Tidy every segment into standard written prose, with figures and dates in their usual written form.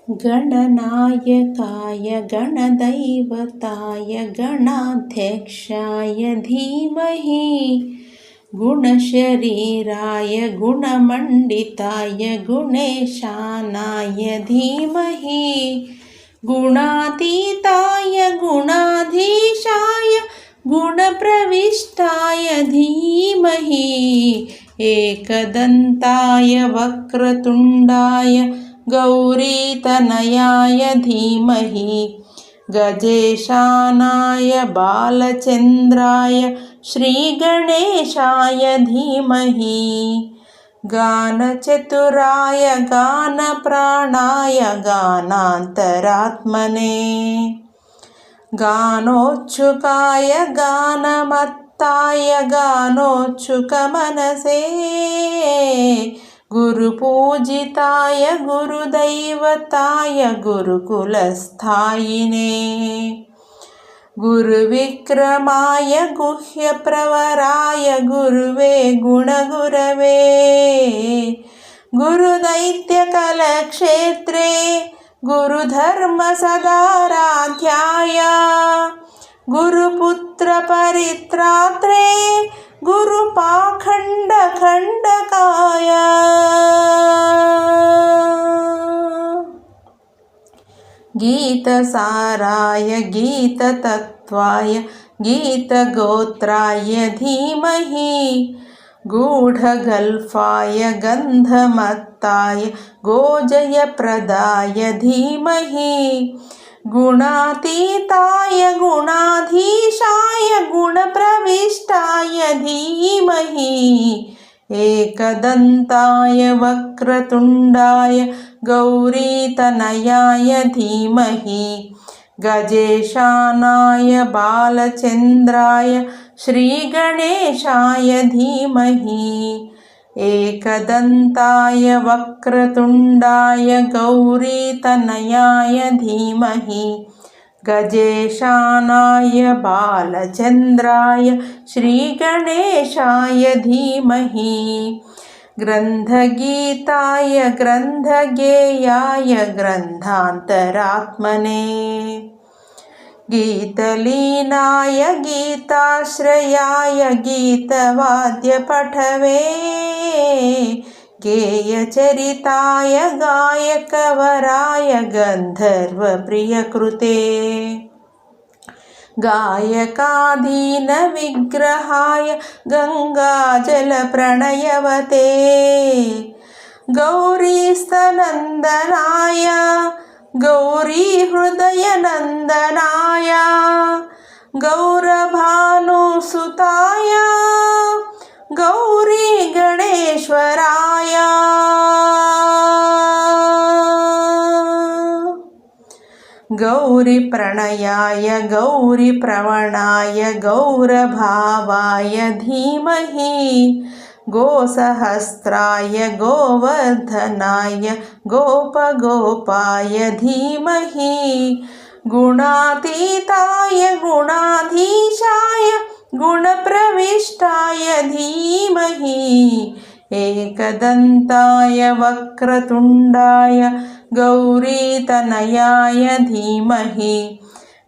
गणनायकाय गणदैवताय गणाध्यक्षाय धीमहि गुणशरीराय गुणमण्डिताय गुणेशानाय धीमहि गुणातीताय गुणाधीशाय गुणप्रविष्टाय धीमहि एकदन्ताय वक्रतुण्डाय गौरीतनयाय धीमहि गजेशानाय बालचन्द्राय श्रीगणेशाय धीमहि गानचतुराय गानप्राणाय गानान्तरात्मने गानोच्छुकाय गानमत्ताय गानोच्छुकमनसे गुरुपूजिताय गुरुदैवताय गुरुकुलस्थायिने गुरुविक्रमाय गुह्यप्रवराय गुरुवे गुणगुरवे गुरुदैत्यकलक्षेत्रे गुरुधर्मसदाराध्याय गुरुपुत्रपरित्रात्रे गुरुपाखण्डखण्डकाय गीतसाराय गीततत्त्वाय गीतगोत्राय धीमहि गूढगल्फाय गन्धमत्ताय गोजयप्रदाय धीमहि गुणातीताय गुणाधीशाय गुणप्रविष्टाय धीमहि एकदन्ताय वक्रतुण्डाय गौरीतनयाय धीमहि गजेशानाय बालचन्द्राय श्रीगणेशाय धीमहि एकदन्ताय वक्रतुण्डाय गौरीतनयाय धीमहि गजेशानाय बालचन्द्राय श्रीगणेशाय धीमहि ग्रन्थगीताय ग्रन्थगेयाय ग्रन्थान्तरात्मने गीतलीनाय गीताश्रयाय गीतवाद्यपठवे गेयचरिताय गायकवराय गन्धर्वप्रियकृते गायकाधीनविग्रहाय गङ्गाजलप्रणयवते गौरीस्तनन्दनाय गौरीहृदयनन्दनाय गौरभानुसुताय गौरीगणेश्वराय गौरीप्रणयाय गौरीप्रवणाय गौरभावाय धीमहि गोसहस्राय गोवर्धनाय गोपगोपाय धीमहि गुणातीताय गुणाधीशाय गुणप्रविष्टाय धीमहि एकदन्ताय वक्रतुण्डाय गौरीतनयाय धीमहि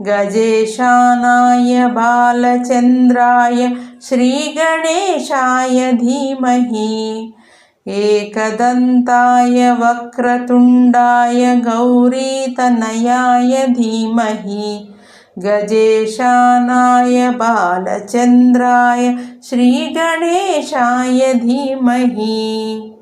गजेशानाय बालचन्द्राय श्रीगणेशाय धीमहि एकदन्ताय वक्रतुण्डाय गौरीतनयाय धीमहि गजेशानाय बालचन्द्राय श्रीगणेशाय धीमहि।